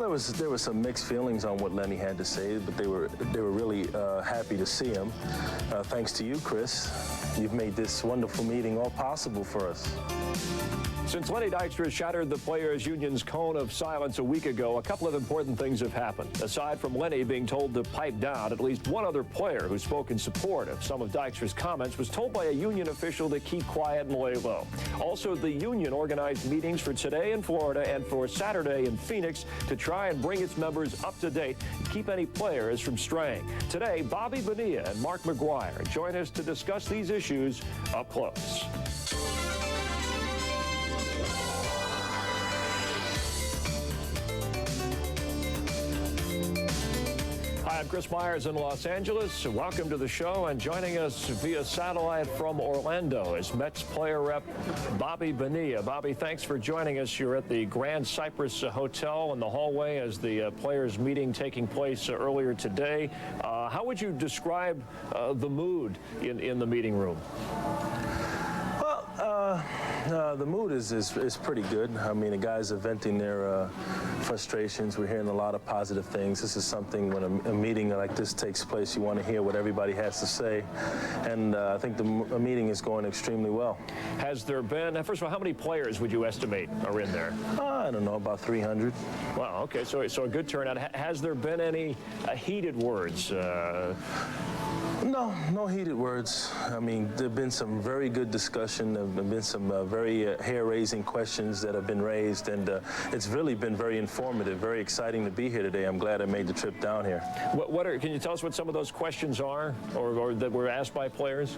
there was some mixed feelings on what Lenny had to say, but they were really happy to see him. Thanks to you, Chris. You've made this wonderful meeting all possible for us. Since Lenny Dykstra shattered the Players Union's cone of silence a week ago, a couple of important things have happened. Aside from Lenny being told to pipe down, at least one other player who spoke in support of some of Dykstra's comments was told by a union official to keep quiet and lay low. Also, the union organized meetings for today in Florida and for Saturday in Phoenix to try and bring its members up to date and keep any players from straying. Today, Bobby Bonilla and Mark McGuire join us to discuss these issues up close. Hi, I'm Chris Myers in Los Angeles. Welcome to the show, and joining us via satellite from Orlando is Mets player rep Bobby Bonilla. Bobby, thanks for joining us. You're at the Grand Cypress Hotel in the hallway as the players' meeting taking place earlier today. How would you describe the mood in the meeting room? The mood is pretty good. I mean, the guys are venting their frustrations. We're hearing a lot of positive things. This is something when a meeting like this takes place, you want to hear what everybody has to say. And I think the meeting is going extremely well. Has there been, first of all, how many players would you estimate are in there? I don't know, about 300. Wow, okay, so a good turnout. Has there been any heated words? No heated words. I mean, there have been some very good discussion. There have been some very hair-raising questions that have been raised, and it's really been very informative, very exciting to be here today. I'm glad I made the trip down here. Can you tell us what some of those questions are, or that were asked by players?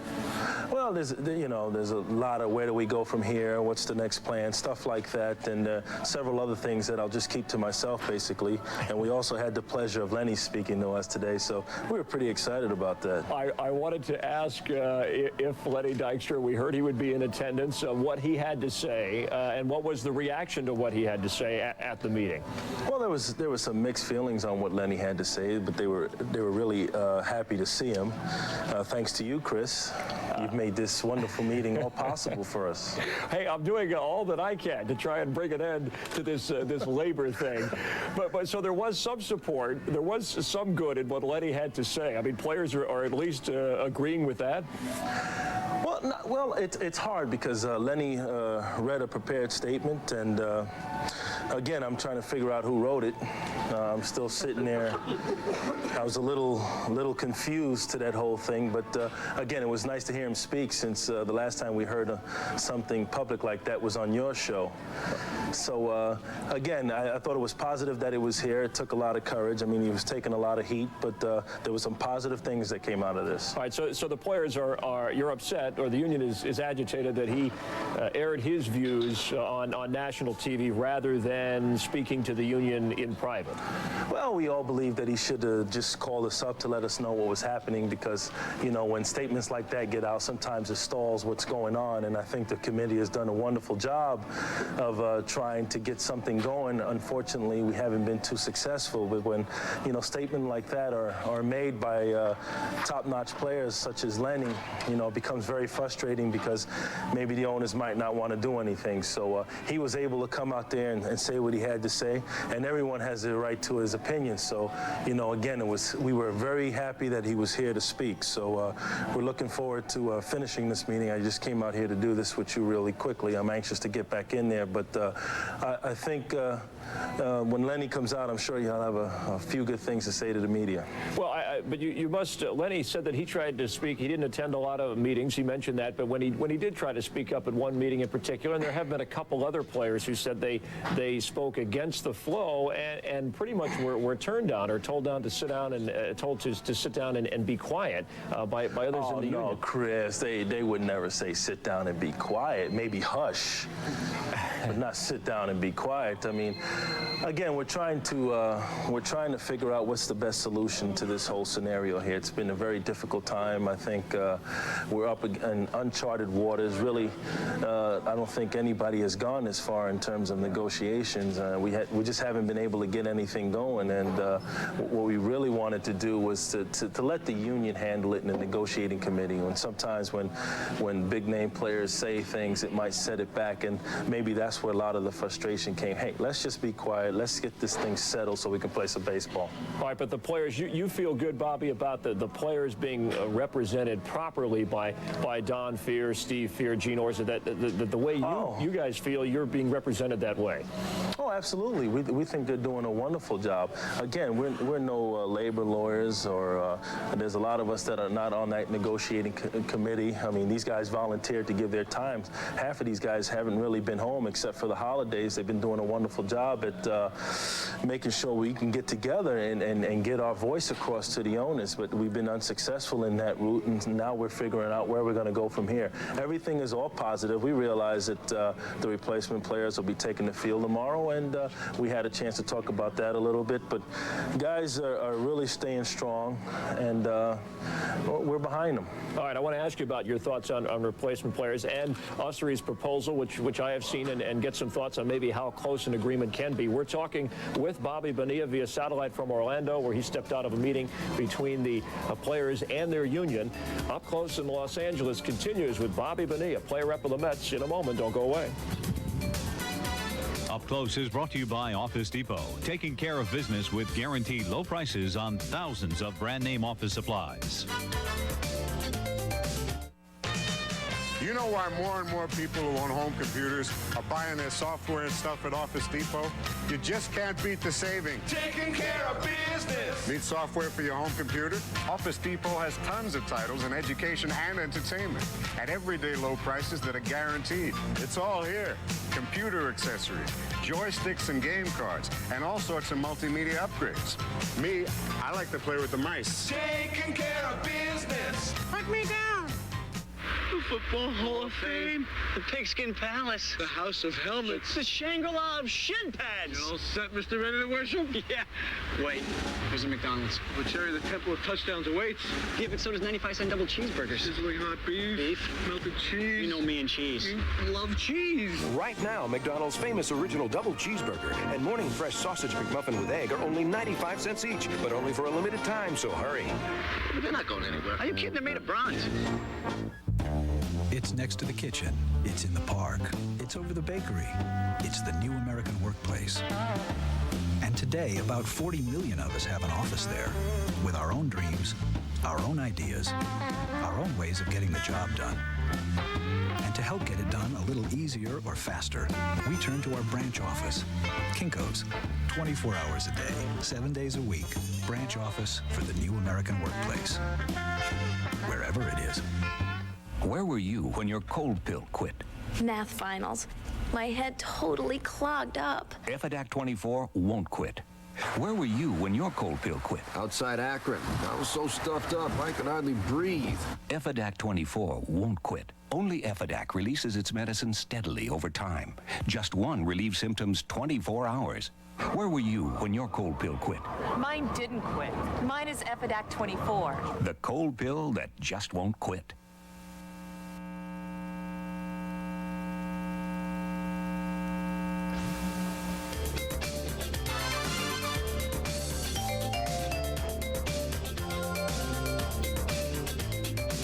Well, there's a lot of where do we go from here, what's the next plan, stuff like that, and several other things that I'll just keep to myself, basically. And we also had the pleasure of Lenny speaking to us today, so we were pretty excited about that. I wanted to ask if Lenny Dykstra, we heard he would be in attendance, what he had to say, and what was the reaction to what he had to say at the meeting? Well, there was some mixed feelings on what Lenny had to say, but they were really happy to see him. Thanks to you, Chris. You've made this wonderful meeting all possible for us. Hey, I'm doing all that I can to try and bring an end to this labor thing. But so there was some support, there was some good in what Lenny had to say. I mean, players are at least agreeing with that. Well, it's hard because Lenny read a prepared statement, and again, I'm trying to figure out who wrote it. I'm still sitting there. I was a little confused to that whole thing, but again, it was nice to hear him speak since the last time we heard something public like that was on your show. So again, I thought it was positive that it was here. It took a lot of courage. I mean, he was taking a lot of heat, but there was some positive things that came out of this. All right, so the players you're upset, or the union is agitated that he aired his views on national TV rather than speaking to the union in private. Well, we all believe that he should have just called us up to let us know what was happening, because, you know, when statements like that get out, sometimes it stalls what's going on, and I think the committee has done a wonderful job of trying to get something going. Unfortunately, we haven't been too successful, but when, you know, statements like that are made by top-notch players such as Lenny, you know, it becomes very frustrating because maybe the owners might not want to do anything. So he was able to come out there and say what he had to say, and everyone has the right to his opinion. So, you know, again, we were very happy that he was here to speak. So we're looking forward to finishing this meeting. I just came out here to do this with you really quickly. I'm anxious to get back in there, but I think when Lenny comes out, I'm sure he'll have a few good things to say to the media. Well, but you must. Lenny said that he tried to speak. He didn't attend a lot of meetings. He mentioned that, but when he did try to speak up at one meeting in particular, and there have been a couple other players who said they spoke against the flow and pretty much were turned down or told down to sit down and told to sit down and be quiet by others in the union. Oh no, Chris, they would never say sit down and be quiet. Maybe hush, but not sit down and be quiet. I mean, again, we're trying to figure out what's the best solution to this whole scenario here. It's been a very difficult time. I think we're up in uncharted waters. Really, I don't think anybody has gone this far in terms of negotiations. We just haven't been able to get anything going, and what we really wanted to do was to let the union handle it in the negotiating committee. When sometimes when big name players say things, it might set it back, and maybe that that's where a lot of the frustration came. Hey, let's just be quiet. Let's get this thing settled so we can play some baseball. All right, but the players, you feel good, Bobby, about the players being represented properly by Don Fehr, Steve Fehr, Gene Orza, that the way you guys feel you're being represented that way. Oh, absolutely. We think they're doing a wonderful job. Again, we're no labor lawyers, or there's a lot of us that are not on that negotiating committee. I mean, these guys volunteered to give their time. Half of these guys haven't really been home except for the holidays. They've been doing a wonderful job at making sure we can get together and get our voice across to the owners, but we've been unsuccessful in that route, and now we're figuring out where we're going to go from here. Everything is all positive. We realize that the replacement players will be taking the field tomorrow, and we had a chance to talk about that a little bit, but guys are really staying strong, and we're behind them. All right, I want to ask you about your thoughts on replacement players and Ussery's proposal, which I have seen, and get some thoughts on maybe how close an agreement can be. We're talking with Bobby Bonilla via satellite from Orlando, where he stepped out of a meeting between the players and their union. Up Close in Los Angeles continues with Bobby Bonilla, player rep of the Mets, in a moment. Don't go away. Up Close is brought to you by Office Depot, taking care of business with guaranteed low prices on thousands of brand name office supplies. You know why more and more people who own home computers are buying their software and stuff at Office Depot? You just can't beat the savings. Taking care of business. Need software for your home computer? Office Depot has tons of titles in education and entertainment at everyday low prices that are guaranteed. It's all here. Computer accessories, joysticks and game cards, and all sorts of multimedia upgrades. Me, I like to play with the mice. Taking care of business. Put me down. The Football Hall of Fame. The Pigskin Palace. The House of Helmets. The Shangri-La of shin pads. You all set, Mr. Ready to Worship? Yeah. Wait, there's a McDonald's. We'll cherry the Temple of Touchdowns awaits. Yeah, but so does 95-cent double cheeseburgers. Sizzling hot beef. Beef. Melted cheese. You know me and cheese. Love cheese. Right now, McDonald's famous original double cheeseburger and morning fresh sausage McMuffin with egg are only 95 cents each, but only for a limited time, so hurry. They're not going anywhere. Are you kidding? They're made of bronze. It's next to the kitchen. It's in the park. It's over the bakery. It's the new American workplace. And today, about 40 million of us have an office there with our own dreams, our own ideas, our own ways of getting the job done. And to help get it done a little easier or faster, we turn to our branch office. Kinko's, 24 hours a day, 7 days a week. Branch office for the new American workplace. Wherever it is. Where were you when your cold pill quit? Math finals. My head totally clogged up. Efidac 24 won't quit. Where were you when your cold pill quit? Outside Akron. I was so stuffed up I could hardly breathe. Efidac 24 won't quit. Only Efidac releases its medicine steadily over time. Just one relieves symptoms 24 hours. Where were you when your cold pill quit? Mine didn't quit. Mine is Efidac 24. The cold pill that just won't quit.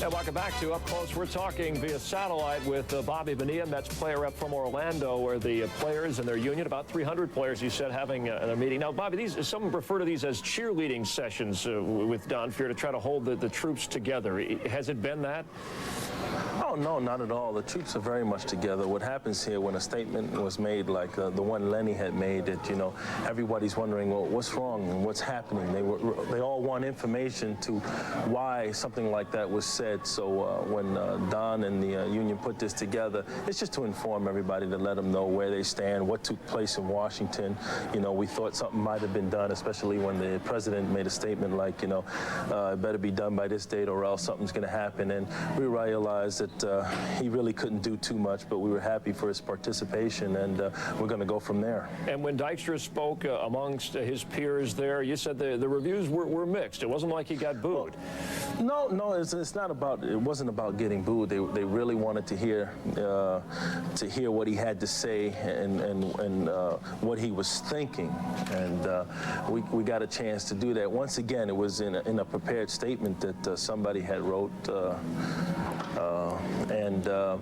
And welcome back to Up Close. We're talking via satellite with Bobby Bonilla, Mets player rep from Orlando, where the players and their union, about 300 players, he said, having a meeting. Now, Bobby, some refer to these as cheerleading sessions with Don Fehr to try to hold the troops together. Has it been that? Oh, no, not at all. The troops are very much together. What happens here when a statement was made like the one Lenny had made, that, you know, everybody's wondering, well, what's wrong and what's happening? They all want information to why something like that was said. So when Don and the union put this together, it's just to inform everybody, to let them know where they stand, what took place in Washington. You know, we thought something might have been done, especially when the president made a statement like, you know, it better be done by this date or else something's going to happen. And we realized that he really couldn't do too much, but we were happy for his participation, and we're going to go from there. And when Dykstra spoke amongst his peers there, you said the reviews were mixed. It wasn't like he got booed. Well, no, it's not about. It wasn't about getting booed. They really wanted to hear what he had to say and what he was thinking, and we got a chance to do that. Once again, it was in a prepared statement that somebody had wrote. And and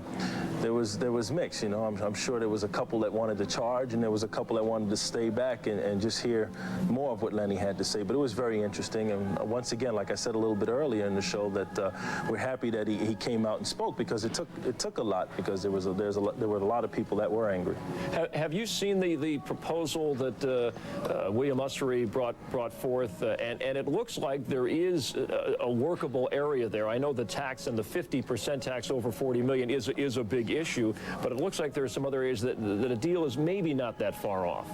there was mix. You know, I'm sure there was a couple that wanted to charge, and there was a couple that wanted to stay back and just hear more of what Lenny had to say. But it was very interesting, and once again, like I said a little bit earlier in the show, that we're happy that he came out and spoke, because it took a lot, because there were a lot of people that were angry. Have you seen the proposal that William Ussery brought forth, and it looks like there is a workable area there. I know the tax and the 50% tax over $40 million is a big issue, but it looks like there are some other areas that a deal is maybe not that far off.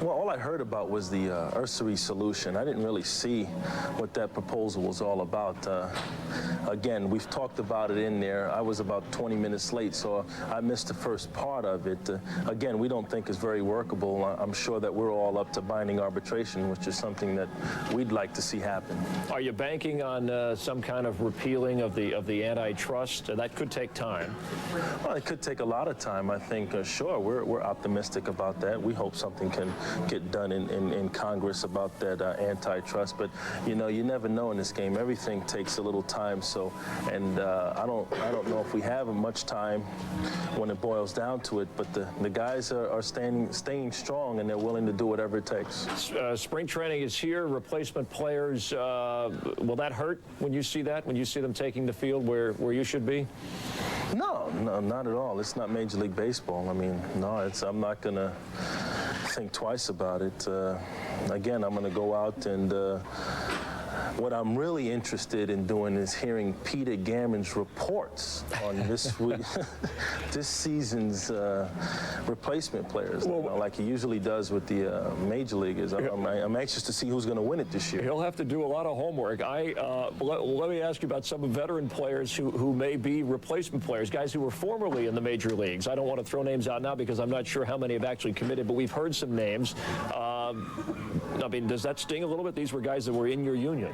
Well, all I heard about was the Ussery solution. I didn't really see what that proposal was all about. Again, we've talked about it in there. I was about 20 minutes late, so I missed the first part of it. Again, we don't think it's very workable. I'm sure that we're all up to binding arbitration, which is something that we'd like to see happen. Are you banking on some kind of repealing of the antitrust? That could take time. Well, it could take a lot of time. I think, sure, we're optimistic about that. We hope something can get done in Congress about that antitrust. But, you know, you never know in this game. Everything takes a little time. So, and I don't know if we have much time when it boils down to it. But the guys are staying strong, and they're willing to do whatever it takes. Spring training is here. Replacement players, will that hurt when you see that? When you see them taking the field where you should be? No, not at all. It's not Major League Baseball. I mean, no, I'm not going to think twice about it. Again, I'm going to go out and what I'm really interested in doing is hearing Peter Gammon's reports on this season's replacement players, like he usually does with the major leaguers. I'm anxious to see who's going to win it this year. He'll have to do a lot of homework. Let me ask you about some veteran players who may be replacement players, guys who were formerly in the major leagues. I don't want to throw names out now because I'm not sure how many have actually committed, but we've heard some names. I mean, does that sting a little bit? These were guys that were in your union.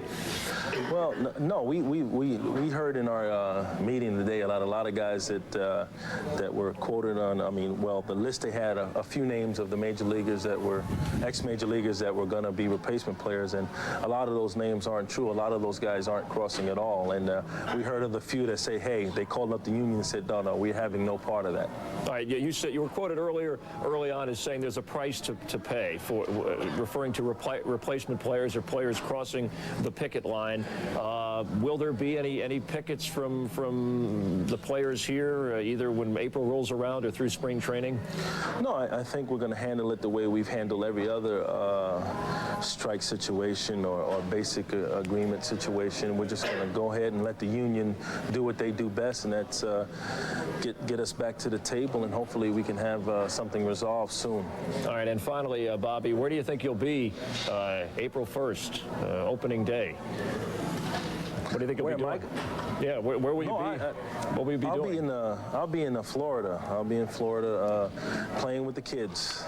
Well, no, we heard in our meeting today a lot of guys that were quoted on. I mean, well, the list they had a few names of the major leaguers that were ex-major leaguers that were going to be replacement players, and a lot of those names aren't true. A lot of those guys aren't crossing at all. And we heard of the few that say, hey, they called up the union and said, no, we're having no part of that. All right, you said you were quoted early on as saying there's a price to pay for referring to replacement players or players crossing the picket line. Will there be any pickets from the players here, either when April rolls around or through spring training? No, I think we're going to handle it the way we've handled every other strike situation or basic agreement situation. We're just going to go ahead and let the union do what they do best, and that's get us back to the table, and hopefully we can have something resolved soon. All right, and finally, Bobby, where do you think you'll be April 1st, opening day? What do you think you'll be doing? Yeah, where will you be? What will you be doing? I'll be in Florida. I'll be in Florida playing with the kids.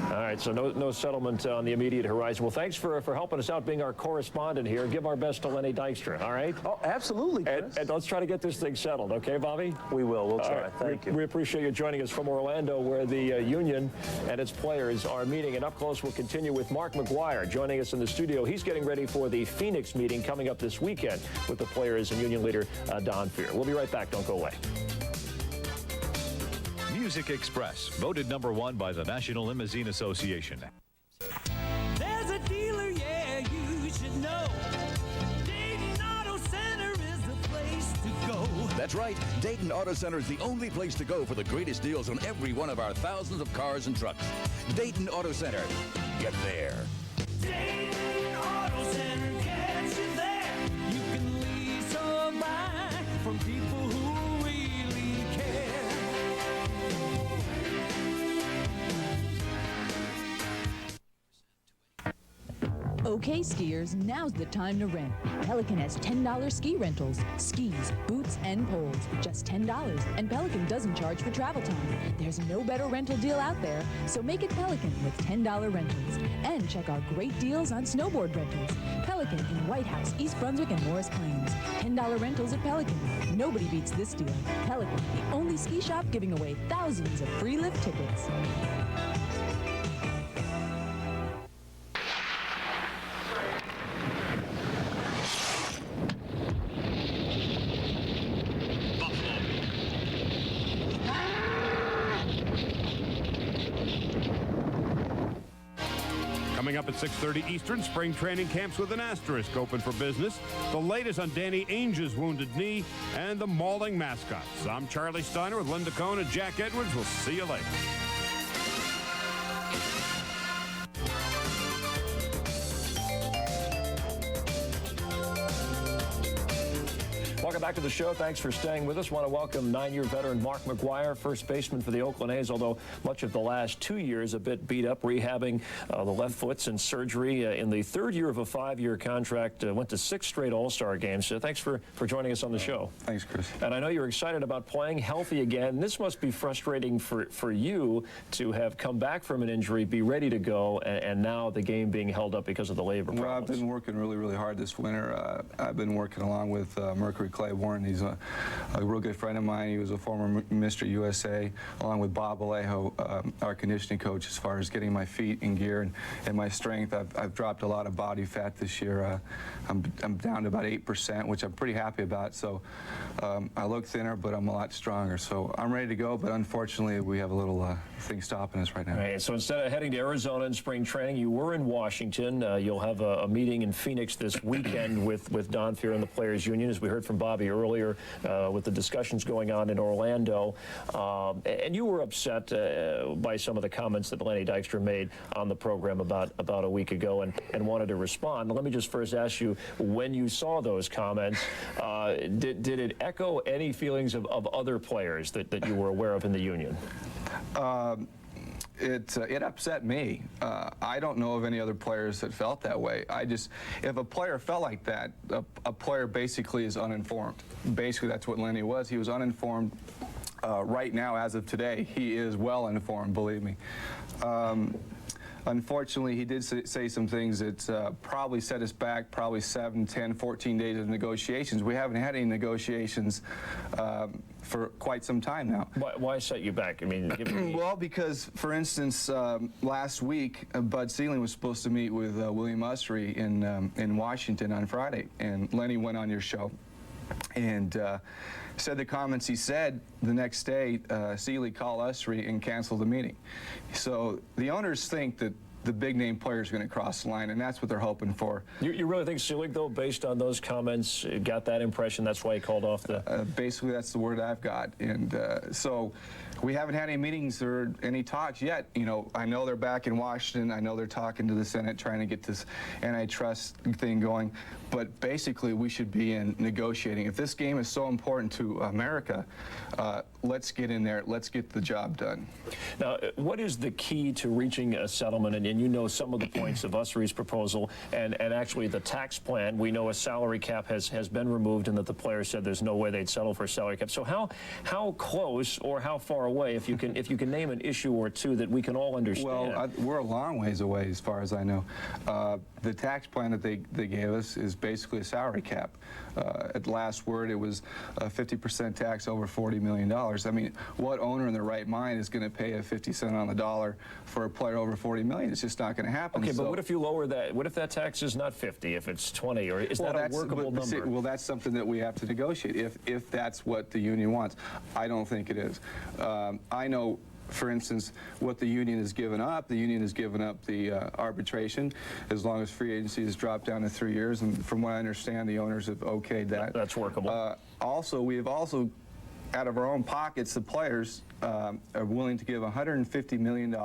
All right, so no settlement on the immediate horizon. Well, thanks for helping us out, being our correspondent here. Give our best to Lenny Dykstra, all right? Oh, absolutely, Chris. And let's try to get this thing settled, okay, Bobby? We will. We'll try. Right. Thank you. We appreciate you joining us from Orlando, where the union and its players are meeting. And Up Close will continue with Mark McGuire joining us in the studio. He's getting ready for the Phoenix meeting coming up this weekend with the players and union leader Don Fear. We'll be right back. Don't go away. Music Express, voted #1 by the National Limousine Association. There's a dealer, yeah, you should know. Dayton Auto Center is the place to go. That's right. Dayton Auto Center is the only place to go for the greatest deals on every one of our thousands of cars and trucks. Dayton Auto Center. Get there. Dayton Auto Center gets you there. You can lease or buy from people who really care. Okay, skiers, now's the time to rent. Pelican has $10 ski rentals, skis, boots, and poles, just $10. And Pelican doesn't charge for travel time. There's no better rental deal out there, so make it Pelican with $10 rentals. And check our great deals on snowboard rentals. Pelican in White House, East Brunswick, and Morris Plains. $10 rentals at Pelican. Nobody beats this deal. Pelican, the only ski shop giving away thousands of free lift tickets. Coming up at 6:30 Eastern, spring training camps with an asterisk open for business. The latest on Danny Ainge's wounded knee and the mauling mascots. I'm Charlie Steiner with Linda Cohn and Jack Edwards. We'll see you later. Welcome back to the show. Thanks for staying with us. Want to welcome 9-year veteran Mark McGuire, first baseman for the Oakland A's, although much of the last 2 years a bit beat up, rehabbing the left foot and surgery in the third year of a 5-year contract. Went to 6 straight All-Star games. So thanks for joining us on the show. Thanks, Chris. And I know you're excited about playing healthy again. This must be frustrating for you to have come back from an injury, be ready to go, and now the game being held up because of the labor problems. Well, I've been working really hard this winter. I've been working along with Mercury Claiborne. He's a real good friend of mine. He was a former Mr. USA, along with Bob Alejo, our conditioning coach, as far as getting my feet in gear and my strength. I've dropped a lot of body fat this year. I'm down to about 8%, which I'm pretty happy about. So I look thinner, but I'm a lot stronger. So I'm ready to go, but unfortunately, we have a little thing stopping us right now. Right, so instead of heading to Arizona in spring training, you were in Washington. You'll have a meeting in Phoenix this weekend with Don Fehr and the Players Union, as we heard from Bobby earlier, with the discussions going on in Orlando. And you were upset by some of the comments that Lenny Dykstra made on the program about a week ago and wanted to respond. Let me just first ask you, when you saw those comments, did it echo any feelings of other players that you were aware of in the union? It upset me. I don't know of any other players that felt that way. If a player felt like that, a player basically is uninformed. Basically, that's what Lenny was. He was uninformed. Right now, as of today, he is well informed, believe me. Unfortunately, he did say some things that probably set us back probably 7, 10, 14 days of negotiations. We haven't had any negotiations for quite some time now. Why set you back? I mean, well, because, for instance, last week, Bud Selig was supposed to meet with William Usry in Washington on Friday, and Lenny went on your show and said the comments he said. The next day, Selig called Usry and canceled the meeting. So the owners think that the big-name players are going to cross the line, and that's what they're hoping for. You really think Selig, though, based on those comments, got that impression? That's why he called off the... Basically, that's the word I've got. And so we haven't had any meetings or any talks yet. You know, I know they're back in Washington. I know they're talking to the Senate, trying to get this antitrust thing going. But basically, we should be in negotiating. If this game is so important to America, let's get in there. Let's get the job done. Now, what is the key to reaching a settlement? And you know some of the points of Usry's proposal and actually the tax plan. We know a salary cap has been removed and that the players said there's no way they'd settle for a salary cap. So how close or how far away, if you can name an issue or two that we can all understand? Well, we're a long ways away as far as I know. The tax plan that they gave us is basically a salary cap. At last word, it was a 50% tax over $40 million. I mean, what owner in their right mind is going to pay a 50 cent on the dollar for a player over $40 million? It's just not going to happen. Okay, but what if you lower that? What if that tax is not 50, if it's 20, or is that a workable number? Well, that's something that we have to negotiate, if that's what the union wants. I don't think it is. I know, for instance, what the union has given up. The union has given up the arbitration as long as free agency has dropped down to 3 years, and from what I understand, the owners have okayed that. That's workable. Also, we have also, out of our own pockets, the players are willing to give $150 million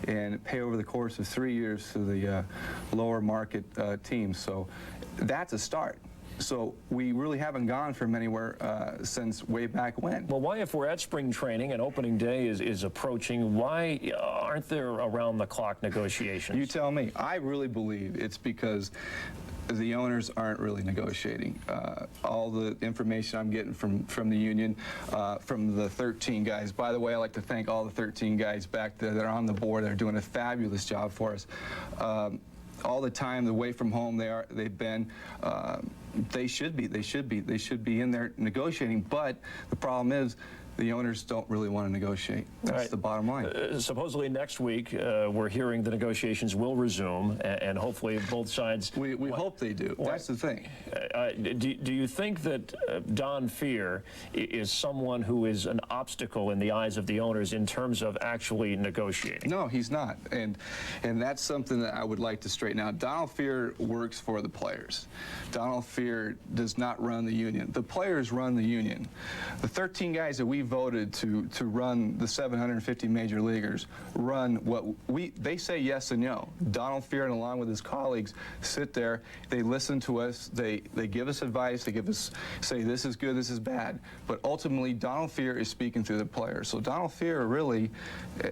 and pay over the course of 3 years to the lower market teams. So that's a start. So we really haven't gone from anywhere since way back when. Well, why, if we're at spring training and opening day is approaching, why aren't there around-the-clock negotiations? You tell me. I really believe it's because the owners aren't really negotiating. All the information I'm getting from the union, from the 13 guys. By the way, I'd like to thank all the 13 guys back there that are on the board. They're doing a fabulous job for us. All the time, away from home they've been. They should be in there negotiating. But the problem is, the owners don't really want to negotiate. That's the bottom line. Supposedly next week, we're hearing the negotiations will resume, and hopefully both sides... We hope they do. That's the thing. Do you think that Don Fehr is someone who is an obstacle in the eyes of the owners in terms of actually negotiating? No, he's not, and that's something that I would like to straighten out. Donald Fehr works for the players. Donald Fehr does not run the union. The players run the union. The 13 guys that we voted to run the 750 major leaguers run what they say yes and no. Donald Fehr, and along with his colleagues, sit there, they listen to us, they give us advice, they say this is good, this is bad, but ultimately Donald Fehr is speaking through the players. So Donald Fehr really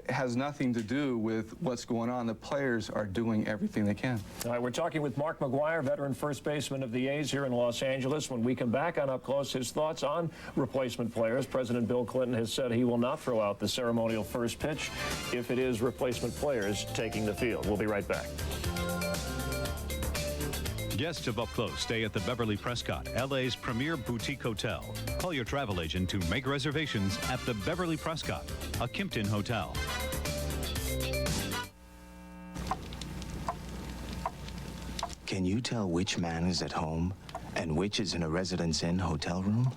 has nothing to do with what's going on. The players are doing everything they can. All right, we're talking with Mark McGuire, veteran first baseman of the A's here in Los Angeles. When we come back on Up Close, his thoughts on replacement players. President Bill Clinton has said he will not throw out the ceremonial first pitch if it is replacement players taking the field. We'll be right back. Guests of Up Close stay at the Beverly Prescott, LA's premier boutique hotel. Call your travel agent to make reservations at the Beverly Prescott, a Kimpton hotel. Can you tell which man is at home and which is in a Residence Inn hotel room?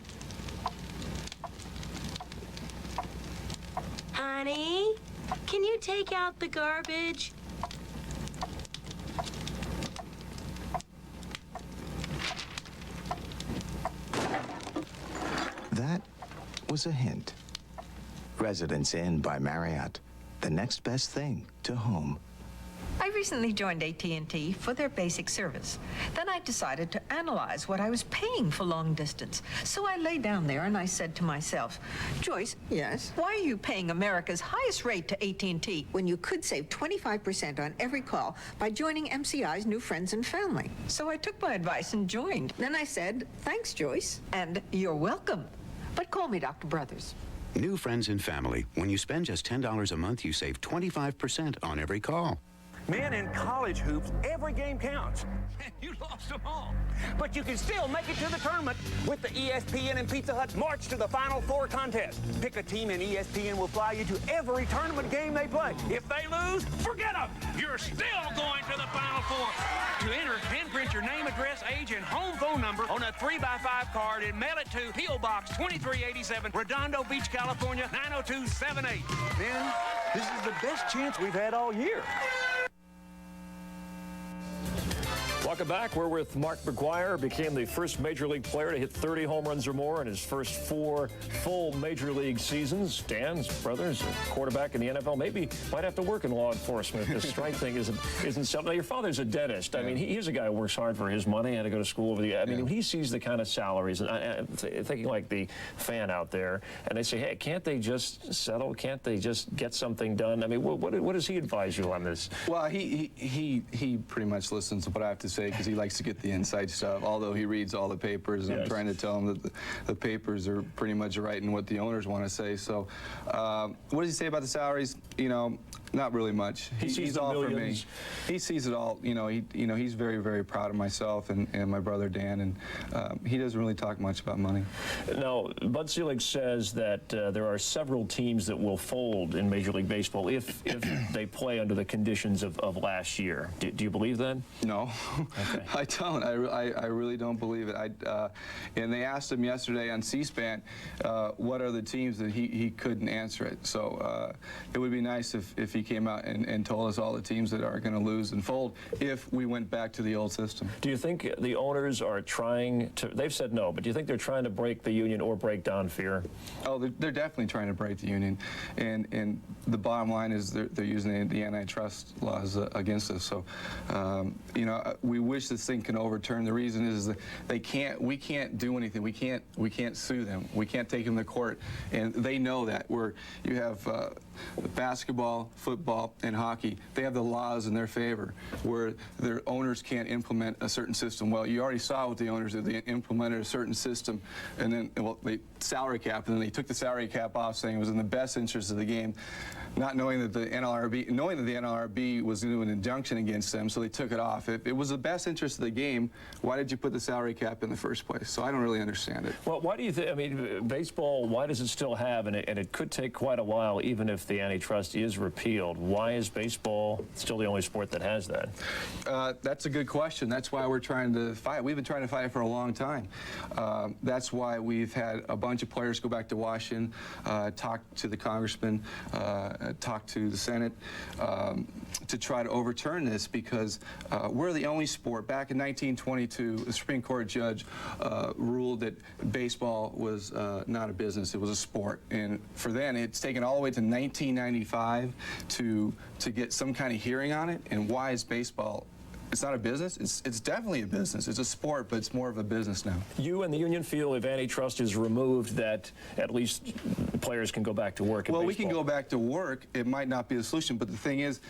Honey, can you take out the garbage? That was a hint. Residence Inn by Marriott, the next best thing to home. I recently joined AT&T for their basic service. Then I decided to analyze what I was paying for long distance. So I lay down there and I said to myself, Joyce, yes, why are you paying America's highest rate to AT&T when you could save 25% on every call by joining MCI's new friends and family? So I took my advice and joined. Then I said, thanks, Joyce, and you're welcome. But call me Dr. Brothers. New friends and family. When you spend just $10 a month, you save 25% on every call. Man, in college hoops, every game counts. You lost them all. But you can still make it to the tournament with the ESPN and Pizza Hut March to the Final Four contest. Pick a team and ESPN will fly you to every tournament game they play. If they lose, forget them. You're still going to the Final Four. To enter, handprint your name, address, age, and home phone number on a 3x5 card and mail it to P.O. Box 2387, Redondo Beach, California, 90278. Man, this is the best chance we've had all year. Welcome back. We're with Mark McGuire, became the first Major League player to hit 30 home runs or more in his first 4 full Major League seasons. Dan's brother's a quarterback in the NFL. Maybe might have to work in law enforcement. The strike thing isn't something. Now, your father's a dentist. I mean, he's a guy who works hard for his money. Had to go to school over the. I mean, when he sees the kind of salaries, and I'm thinking like the fan out there, and they say, hey, can't they just settle? Can't they just get something done? I mean, what does he advise you on this? Well, he pretty much listens to what I have to say because he likes to get the inside stuff, although he reads all the papers, and yes. I'm trying to tell him that the papers are pretty much writing what the owners want to say. So what does he say about the salaries? You know, not really much. He's all millions. For me. He sees it all. You know, he's very, very proud of myself and my brother Dan, and he doesn't really talk much about money. Now, Bud Selig says that there are several teams that will fold in Major League Baseball if they play under the conditions of last year. Do you believe that? No. Okay. I don't. I really don't believe it. And they asked him yesterday on C-SPAN what are the teams that he couldn't answer it. So it would be nice if he came out and told us all the teams that are going to lose and fold if we went back to the old system. Do you think the owners are trying to, they've said no, but do you think they're trying to break the union or break Don Fehr? Oh, they're definitely trying to break the union. And the bottom line is they're using the antitrust laws against us. So, you know, we wish this thing can overturn. The reason is that we can't do anything. We can't sue them. We can't take them to court. And they know that. You have basketball, football, and hockey. They have the laws in their favor where their owners can't implement a certain system. Well, you already saw what the owners did. They implemented a certain system, and then they salary cap, and then they took the salary cap off, saying it was in the best interest of the game, not knowing that the NLRB was going to do an injunction against them, so they took it off. It was the best interest of the game, why did you put the salary cap in the first place? So I don't really understand it. Well, why do you think, I mean, baseball, why does it still have, and it could take quite a while even if the antitrust is repealed, why is baseball still the only sport that has that? That's a good question. That's why we're trying to fight. We've been trying to fight for a long time. That's why we've had a bunch of players go back to Washington, talk to the congressman, talk to the Senate, to try to overturn this, because we're the only sport. Back in 1922, the Supreme Court judge ruled that baseball was not a business, it was a sport. And for then, it's taken all the way to 1995 to get some kind of hearing on it. And why is baseball? It's not a business. It's definitely a business. It's a sport, but it's more of a business now. You and the union feel if antitrust is removed that at least players can go back to work in Well, baseball. we can go back to work. It might not be the solution, but the thing is,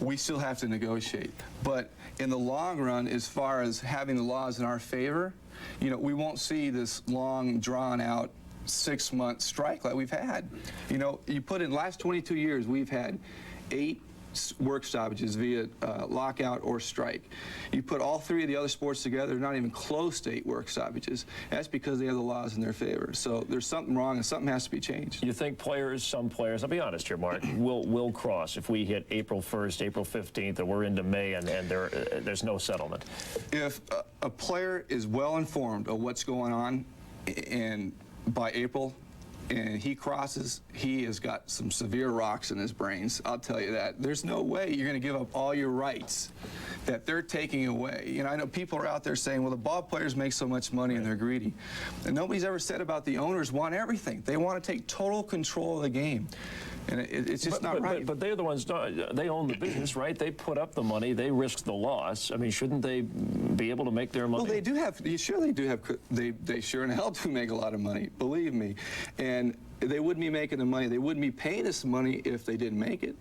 we still have to negotiate. But in the long run, as far as having the laws in our favor, you know, we won't see this long, drawn-out 6-month strike like we've had. You know, you put in the last 22 years, we've had 8 work stoppages via lockout or strike. You put all 3 of the other sports together, they're not even close to 8 work stoppages. That's because they have the laws in their favor. So there's something wrong and something has to be changed. You think players, some players, I'll be honest here, Mark, will cross if we hit April 1st, April 15th, and we're into May and there's no settlement? If a player is well informed of what's going on, and by April, and he crosses, he has got some severe rocks in his brains. I'll tell you that. There's no way you're going to give up all your rights that they're taking away. You know, I know people are out there saying, well, the ball players make so much money and they're greedy. And nobody's ever said about the owners want everything. They want to take total control of the game. And it's just not right. But they're the ones, they own the business, right? They put up the money, they risk the loss. I mean, shouldn't they be able to make their money? Well, they do have, sure they do have, they sure in hell do make a lot of money, believe me. And they wouldn't be making the money, they wouldn't be paying us money if they didn't make it.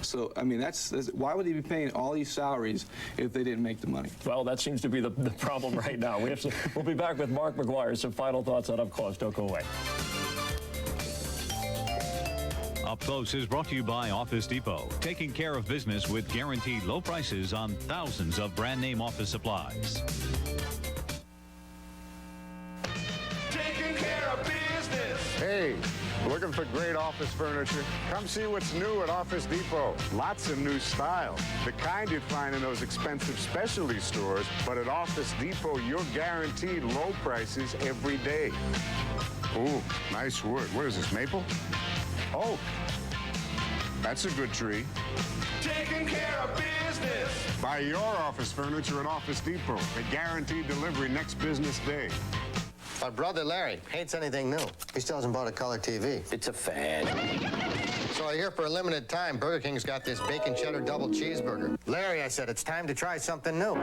So, I mean, that's why would they be paying all these salaries if they didn't make the money? Well, that seems to be the problem right now. We'll be back with Mark McGuire. Some final thoughts on Up Close. Don't go away. Up Close is brought to you by Office Depot, taking care of business with guaranteed low prices on thousands of brand name office supplies. Taking care of business. Hey, looking for great office furniture? Come see what's new at Office Depot. Lots of new style. The kind you'd find in those expensive specialty stores, but at Office Depot, you're guaranteed low prices every day. Ooh, nice wood. What is this, maple? Oak. That's a good tree. Taking care of business. Buy your office furniture at Office Depot. A guaranteed delivery next business day. My brother Larry hates anything new. He still hasn't bought a color TV. It's a fad. So I hear for a limited time, Burger King's got this bacon cheddar double cheeseburger. Larry, I said, it's time to try something new.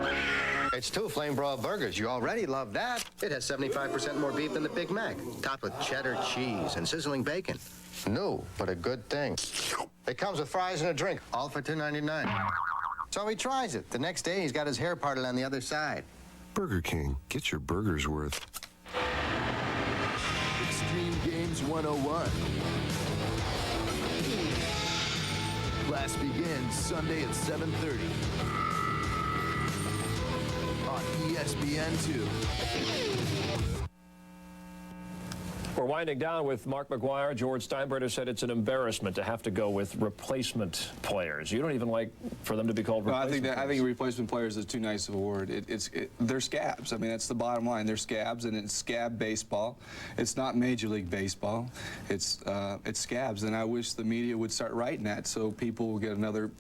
It's 2 flame broiled burgers. You already love that. It has 75% more beef than the Big Mac, topped with cheddar cheese and sizzling bacon. New, but a good thing. It comes with fries and a drink, all for $2.99. So he tries it. The next day, he's got his hair parted on the other side. Burger King, get your burgers worth. Extreme Games 101. Class begins Sunday at 7:30 on ESPN 2. We're winding down with Mark McGuire. George Steinbrenner said it's an embarrassment to have to go with replacement players. You don't even like for them to be called replacement players. I think replacement players is too nice of a word. They're scabs. I mean, that's the bottom line. They're scabs, and it's scab baseball. It's not Major League Baseball. It's scabs, and I wish the media would start writing that so people will get another.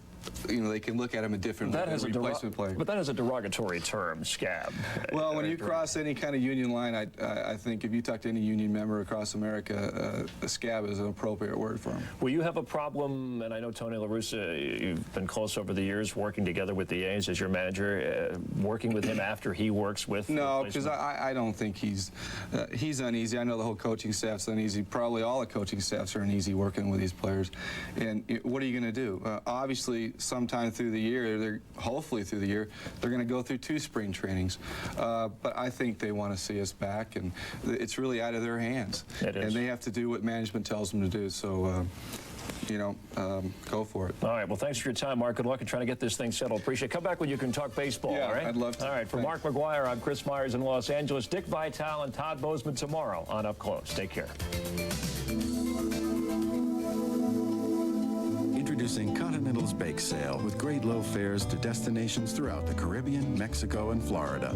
You know, they can look at him a different way as a replacement player. But that is a derogatory term, scab. Well, when you cross any kind of union line, I think if you talk to any union member across America, a scab is an appropriate word for him. Will you have a problem, and I know Tony La Russa, you've been close over the years working together with the A's as your manager, working with him after he works with... No, because I don't think he's uneasy. I know the whole coaching staff's uneasy. Probably all the coaching staffs are uneasy working with these players. And what are you going to do? Obviously, sometime through the year, hopefully through the year, they're going to go through 2 spring trainings. But I think they want to see us back, and it's really out of their hands. It is. And they have to do what management tells them to do. So go for it. All right. Well, thanks for your time, Mark. Good luck in trying to get this thing settled. Appreciate it. Come back when you can talk baseball. Yeah, all right? I'd love to. All right. For Mark McGuire, I'm Chris Myers in Los Angeles. Dick Vitale and Todd Bozeman tomorrow on Up Close. Take care. Introducing Continental's Bake Sale with great low fares to destinations throughout the Caribbean, Mexico, and Florida.